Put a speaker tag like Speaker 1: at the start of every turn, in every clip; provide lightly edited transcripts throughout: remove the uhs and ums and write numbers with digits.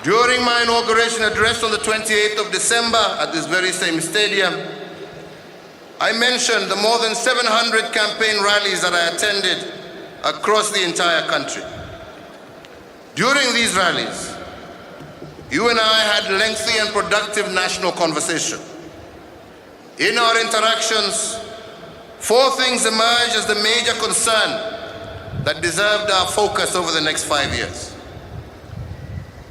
Speaker 1: During my inauguration address on the 28th of December at this very same stadium, I mentioned the more than 700 campaign rallies that I attended across the entire country. During these rallies, you and I had lengthy and productive national conversation. In our interactions, four things emerged as the major concern that deserved our focus over the next 5 years.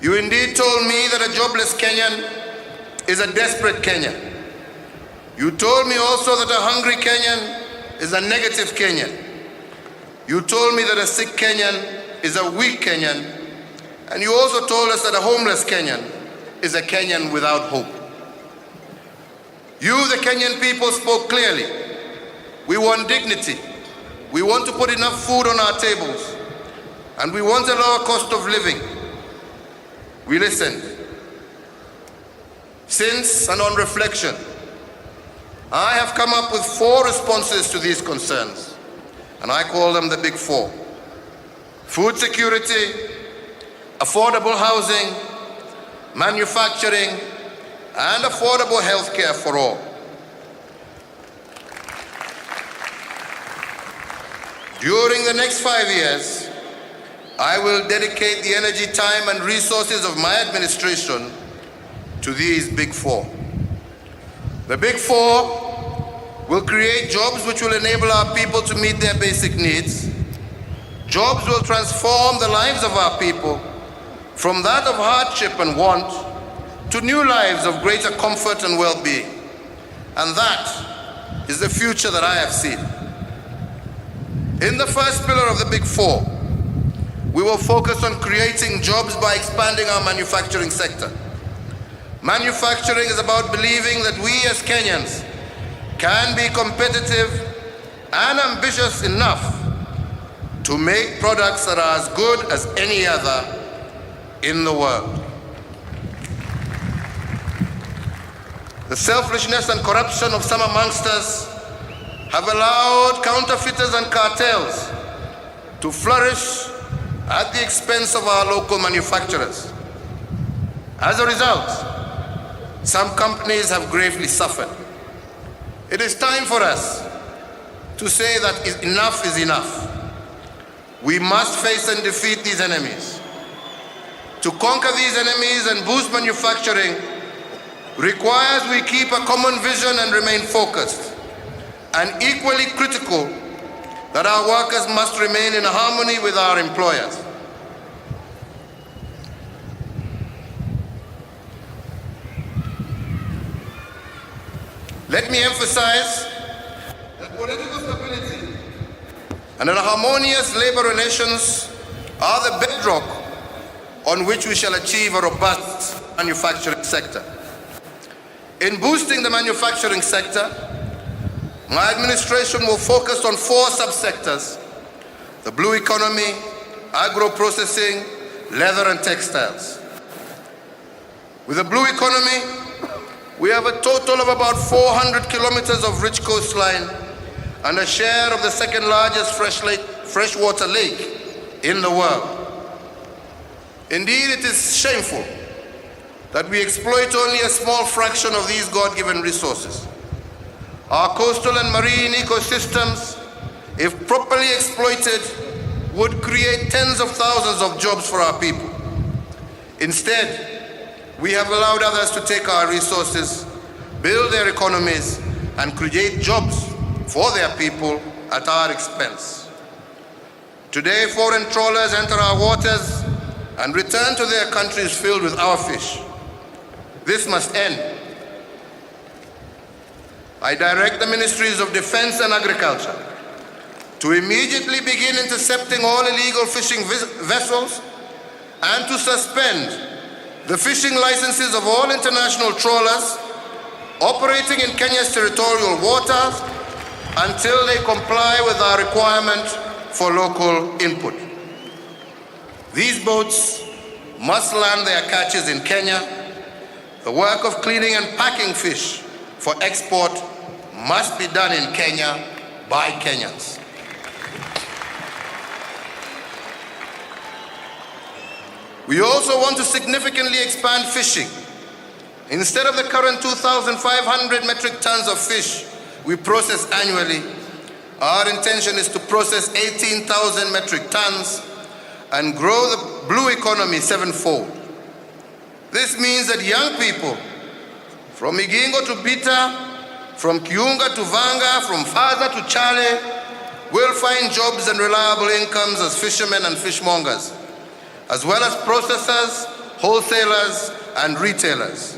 Speaker 1: You indeed told me that a jobless Kenyan is a desperate Kenyan. You told me also that a hungry Kenyan is a negative Kenyan. You told me that a sick Kenyan is a weak Kenyan. And you also told us that a homeless Kenyan is a Kenyan without hope. You, the Kenyan people, spoke clearly. We want dignity. We want to put enough food on our tables. And we want a lower cost of living. We listened. Since, and on reflection, I have come up with 4 responses to these concerns, and I call them the big 4. Food security, affordable housing, manufacturing, and affordable health care for all. During the next 5 years, I will dedicate the energy, time, and resources of my administration to these big 4. The big 4 will create jobs which will enable our people to meet their basic needs. Jobs will transform the lives of our people from that of hardship and want to new lives of greater comfort and well-being. And that is the future that I have seen. In the first pillar of the big 4, we will focus on creating jobs by expanding our manufacturing sector. Manufacturing is about believing that we as Kenyans can be competitive and ambitious enough to make products that are as good as any other in the world. The selfishness and corruption of some amongst us have allowed counterfeiters and cartels to flourish at the expense of our local manufacturers. As a result, some companies have gravely suffered. It is time for us to say that enough is enough. We must face and defeat these enemies. To conquer these enemies and boost manufacturing requires we keep a common vision and remain focused. And equally critical, that our workers must remain in harmony with our employers. Let me emphasize that political stability and harmonious labor relations are the bedrock on which we shall achieve a robust manufacturing sector. In boosting the manufacturing sector, my administration will focus on 4 subsectors: the blue economy, agro-processing, leather and textiles. With the blue economy, we have a total of about 400 kilometers of rich coastline and a share of the second largest freshwater lake in the world. Indeed, it is shameful that we exploit only a small fraction of these God-given resources. Our coastal and marine ecosystems, if properly exploited, would create tens of thousands of jobs for our people. Instead, we have allowed others to take our resources, build their economies, and create jobs for their people at our expense. Today, foreign trawlers enter our waters and return to their countries filled with our fish. This must end. I direct the Ministries of Defense and Agriculture to immediately begin intercepting all illegal fishing vessels and to suspend the fishing licenses of all international trawlers operating in Kenya's territorial waters until they comply with our requirement for local input. These boats must land their catches in Kenya. The work of cleaning and packing fish for export must be done in Kenya by Kenyans. We also want to significantly expand fishing. Instead of the current 2,500 metric tons of fish we process annually, our intention is to process 18,000 metric tons and grow the blue economy sevenfold. This means that young people from Igingo to Bita, from Kiunga to Vanga, from Faza to Chale, will find jobs and reliable incomes as fishermen and fishmongers, as well as processors, wholesalers, and retailers.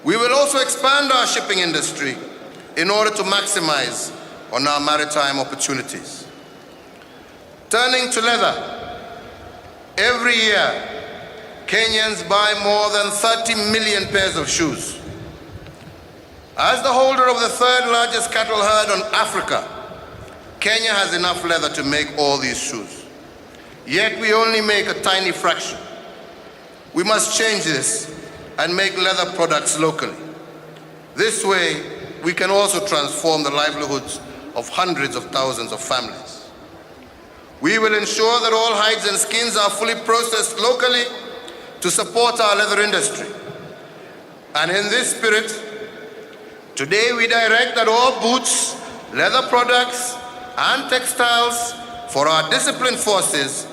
Speaker 1: We will also expand our shipping industry in order to maximize on our maritime opportunities. Turning to leather, every year, Kenyans buy more than 30 million pairs of shoes. As the holder of the third largest cattle herd on Africa, Kenya has enough leather to make all these shoes. Yet we only make a tiny fraction. We must change this and make leather products locally. This way, we can also transform the livelihoods of hundreds of thousands of families. We will ensure that all hides and skins are fully processed locally to support our leather industry. And in this spirit, today we direct that all boots, leather products, and textiles for our disciplined forces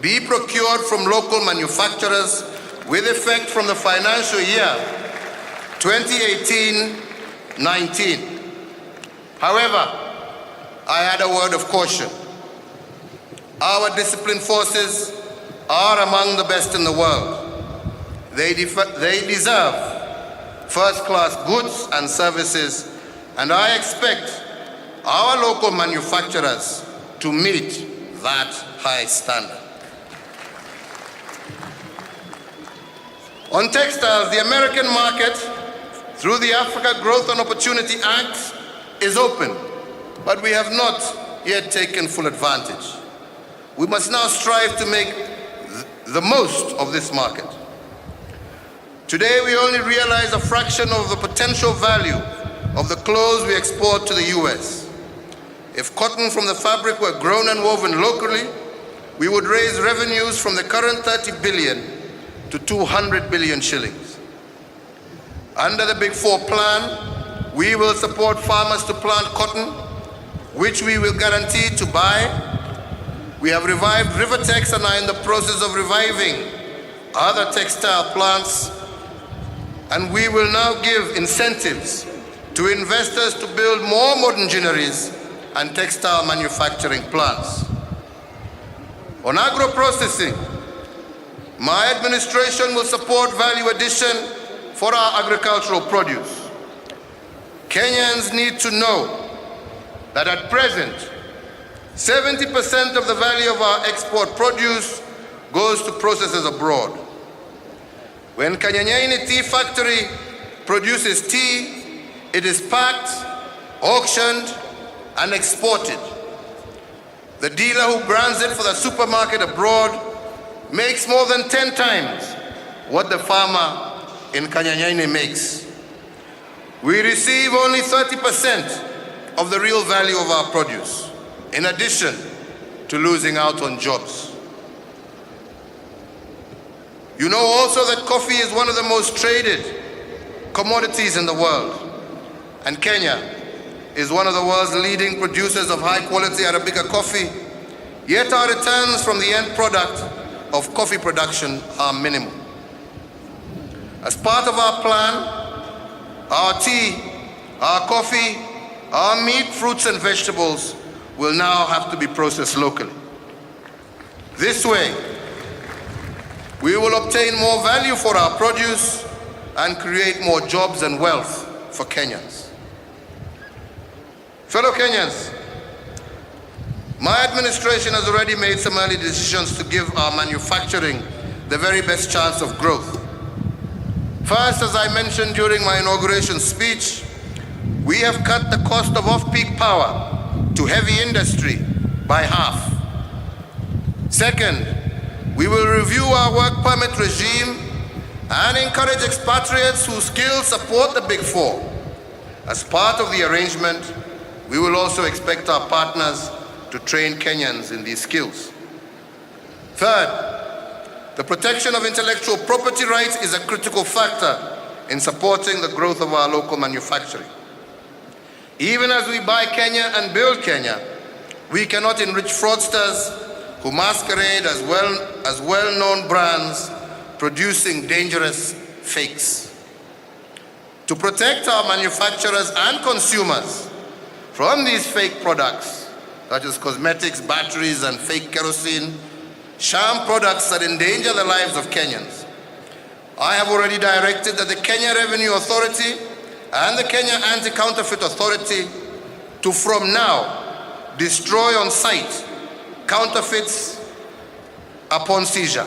Speaker 1: be procured from local manufacturers with effect from the financial year 2018-19. However, I add a word of caution. Our disciplined forces are among the best in the world. They deserve first-class goods and services, and I expect our local manufacturers to meet that high standard. On textiles, the American market, through the Africa Growth and Opportunity Act, is open, but we have not yet taken full advantage. We must now strive to make the most of this market. Today, we only realize a fraction of the potential value of the clothes we export to the US. If cotton from the fabric were grown and woven locally, we would raise revenues from the current 30 billion to 200 billion shillings. Under the Big Four plan, we will support farmers to plant cotton, which we will guarantee to buy. We have revived Rivertex and are in the process of reviving other textile plants, and we will now give incentives to investors to build more modern ginneries and textile manufacturing plants. On agro-processing, my administration will support value addition for our agricultural produce. Kenyans need to know that at present, 70% of the value of our export produce goes to processors abroad. When Kanyanyaini Tea Factory produces tea, it is packed, auctioned, and exported. The dealer who brands it for the supermarket abroad makes more than 10 times what the farmer in Kanyanyaini makes. We receive only 30% of the real value of our produce, in addition to losing out on jobs. You know also that coffee is one of the most traded commodities in the world, and Kenya is one of the world's leading producers of high-quality Arabica coffee, yet our returns from the end product of coffee production are minimal. As part of our plan, our tea, our coffee, our meat, fruits, and vegetables will now have to be processed locally. This way, we will obtain more value for our produce and create more jobs and wealth for Kenyans. Fellow Kenyans, my administration has already made some early decisions to give our manufacturing the very best chance of growth. First, as I mentioned during my inauguration speech, we have cut the cost of off-peak power to heavy industry by half. Second, we will review our work permit regime and encourage expatriates whose skills support the Big Four. As part of the arrangement, we will also expect our partners to train Kenyans in these skills. Third, The protection of intellectual property rights is a critical factor in supporting the growth of our local manufacturing. Even as we buy Kenya and build Kenya, we cannot enrich fraudsters who masquerade as well-known brands producing dangerous fakes. To protect our manufacturers and consumers from these fake products, such as cosmetics, batteries, and fake kerosene, sham products that endanger the lives of Kenyans, I have already directed that the Kenya Revenue Authority and the Kenya Anti-Counterfeit Authority to, from now, destroy on site counterfeits upon seizure.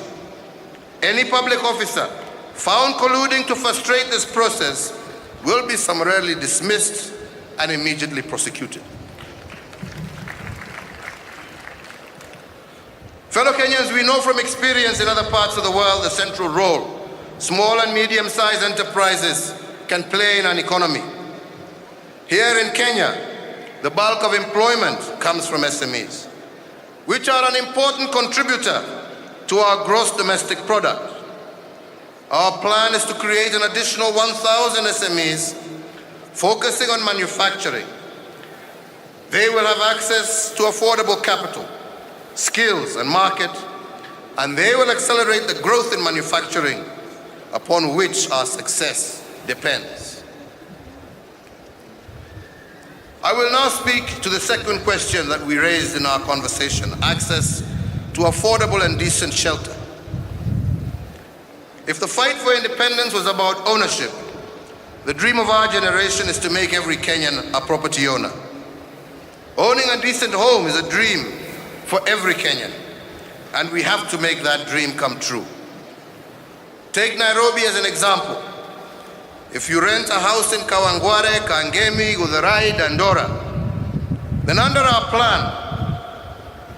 Speaker 1: Any public officer found colluding to frustrate this process will be summarily dismissed and immediately prosecuted. Fellow Kenyans, we know from experience in other parts of the world the central role small and medium-sized enterprises can play in an economy. Here in Kenya, the bulk of employment comes from SMEs, which are an important contributor to our gross domestic product. Our plan is to create an additional 1,000 SMEs focusing on manufacturing. They will have access to affordable capital, skills, and market, and they will accelerate the growth in manufacturing upon which our success depends. I will now speak to the second question that we raised in our conversation: access to affordable and decent shelter. If the fight for independence was about ownership, the dream of our generation is to make every Kenyan a property owner. Owning a decent home is a dream for every Kenyan, and we have to make that dream come true. Take Nairobi as an example. If you rent a house in Kawangware, Kangemi, Githurai, Dandora, then under our plan,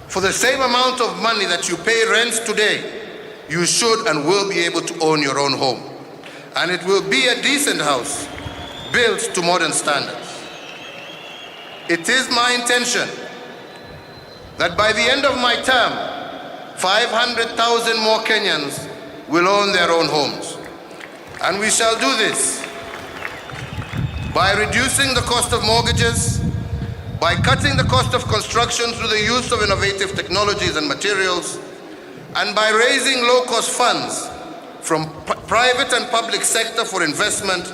Speaker 1: for the same amount of money that you pay rent today, you should and will be able to own your own home. And it will be a decent house built to modern standards. It is my intention that by the end of my term, 500,000 more Kenyans will own their own homes. And we shall do this by reducing the cost of mortgages, by cutting the cost of construction through the use of innovative technologies and materials, and by raising low-cost funds from private and public sector for investment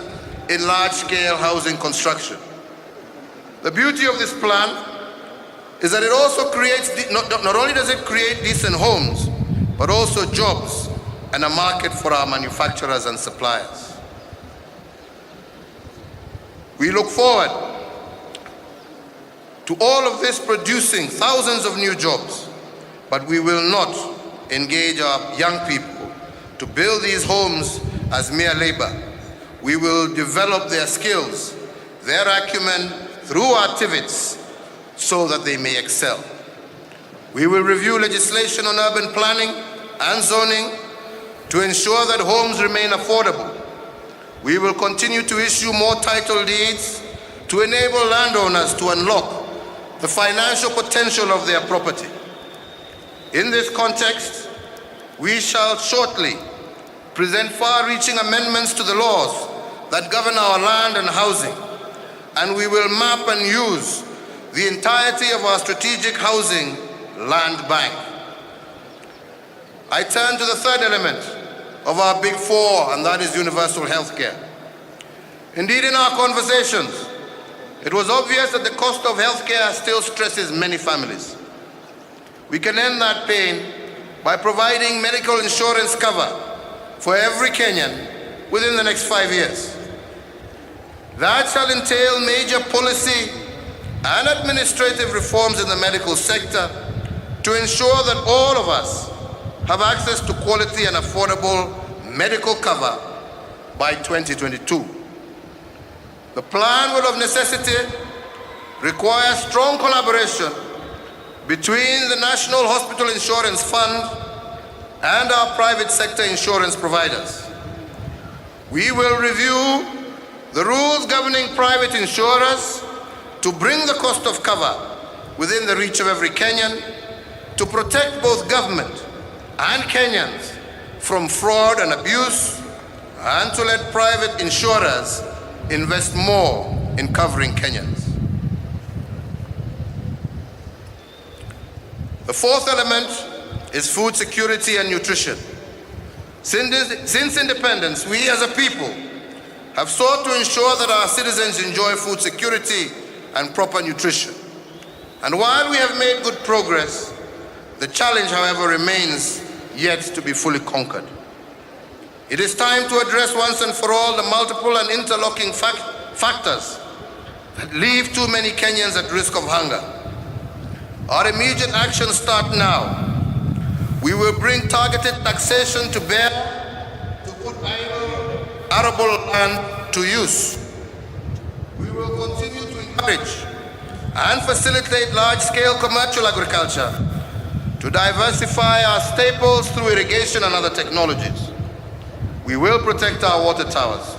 Speaker 1: in large-scale housing construction. The beauty of this plan is that it also creates, not only does it create decent homes, but also jobs and a market for our manufacturers and suppliers. We look forward to all of this producing thousands of new jobs, but we will not engage our young people to build these homes as mere labor. We will develop their skills, their acumen through our activities so that they may excel. We will review legislation on urban planning and zoning to ensure that homes remain affordable. We will continue to issue more title deeds to enable landowners to unlock the financial potential of their property. In this context, we shall shortly present far-reaching amendments to the laws that govern our land and housing, and we will map and use the entirety of our strategic housing land bank. I turn to the third element of our big four, and that is universal health care. Indeed, in our conversations, it was obvious that the cost of health care still stresses many families. We can end that pain by providing medical insurance cover for every Kenyan within the next 5 years. That shall entail major policy and administrative reforms in the medical sector to ensure that all of us have access to quality and affordable medical cover by 2022. The plan will of necessity require strong collaboration between the National Hospital Insurance Fund and our private sector insurance providers. We will review the rules governing private insurers to bring the cost of cover within the reach of every Kenyan, to protect both government and Kenyans from fraud and abuse, and to let private insurers invest more in covering Kenyans. The fourth element is food security and nutrition. Since independence, we as a people have sought to ensure that our citizens enjoy food security and proper nutrition. And while we have made good progress, the challenge, however, remains yet to be fully conquered. It is time to address once and for all the multiple and interlocking factors that leave too many Kenyans at risk of hunger. Our immediate actions start now. We will bring targeted taxation to bear to put arable land to use. We will continue to encourage and facilitate large-scale commercial agriculture to diversify our staples through irrigation and other technologies. We will protect our water towers.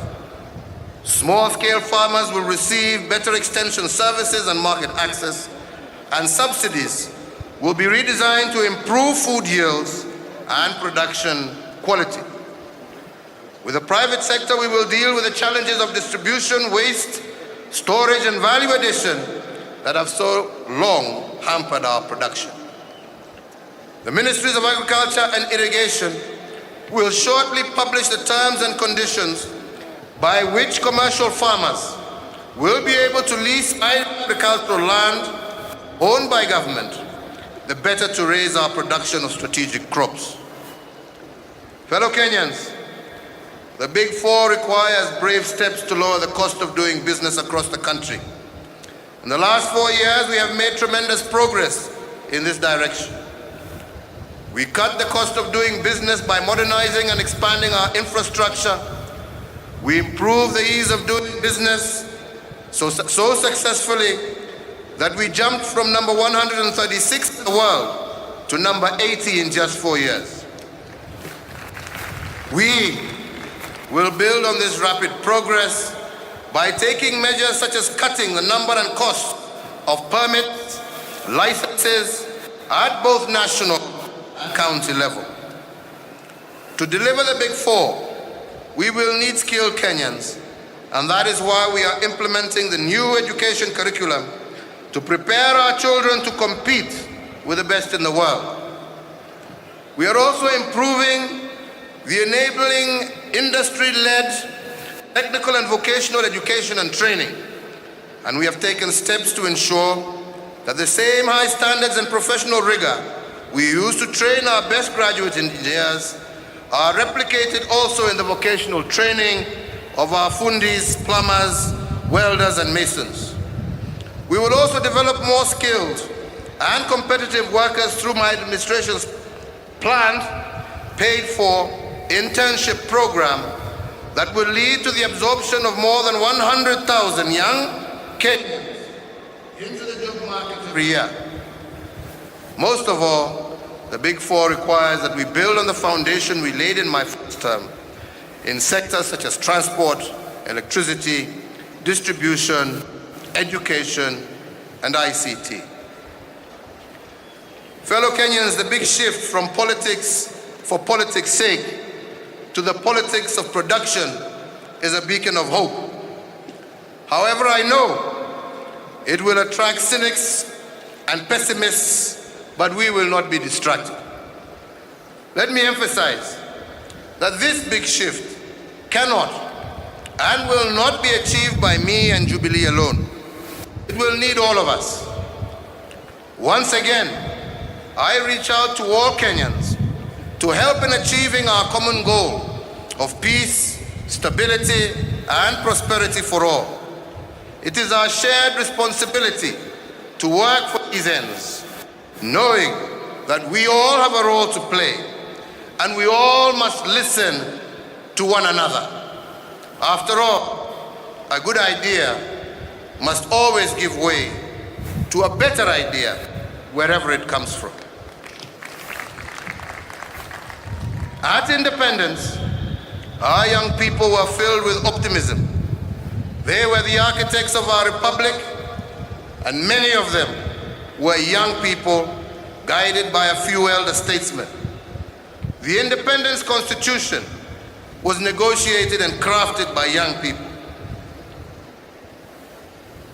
Speaker 1: Small-scale farmers will receive better extension services and market access, and subsidies will be redesigned to improve food yields and production quality. With the private sector, we will deal with the challenges of distribution, waste, storage, and value addition that have so long hampered our production. The Ministries of Agriculture and Irrigation will shortly publish the terms and conditions by which commercial farmers will be able to lease agricultural land owned by government, the better to raise our production of strategic crops. Fellow Kenyans, the Big Four requires brave steps to lower the cost of doing business across the country. In the last 4 years, we have made tremendous progress in this direction. We cut the cost of doing business by modernizing and expanding our infrastructure. We improved the ease of doing business so successfully that we jumped from number 136 in the world to number 80 in just 4 years. We will build on this rapid progress by taking measures such as cutting the number and cost of permits, licenses at both national and county level. To deliver the Big Four, we will need skilled Kenyans, and that is why we are implementing the new education curriculum to prepare our children to compete with the best in the world. We are also improving the enabling industry-led technical and vocational education and training, and we have taken steps to ensure that the same high standards and professional rigor we use to train our best graduate engineers are replicated also in the vocational training of our fundis, plumbers, welders, and masons. We will also develop more skilled and competitive workers through my administration's planned, paid-for internship program that will lead to the absorption of more than 100,000 young Kenyans into the job market every year. Most of all, the Big Four requires that we build on the foundation we laid in my first term in sectors such as transport, electricity, distribution, education, and ICT. Fellow Kenyans, the big shift from politics for politics' sake to the politics of production is a beacon of hope. However, I know it will attract cynics and pessimists, but we will not be distracted. Let me emphasize that this big shift cannot and will not be achieved by me and Jubilee alone. It will need all of us. Once again, I reach out to all Kenyans to help in achieving our common goal of peace, stability, and prosperity for all. It is our shared responsibility to work for these ends, knowing that we all have a role to play, and we all must listen to one another. After all, a good idea must always give way to a better idea wherever it comes from. At independence, our young people were filled with optimism. They were the architects of our republic, and many of them were young people guided by a few elder statesmen. The Independence Constitution was negotiated and crafted by young people.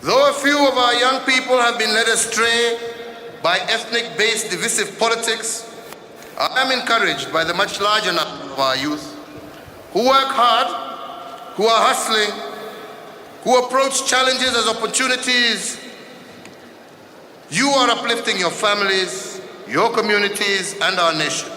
Speaker 1: Though a few of our young people have been led astray by ethnic-based divisive politics, I am encouraged by the much larger number of our youth who work hard, who are hustling, who approach challenges as opportunities. You are uplifting your families, your communities, and our nation.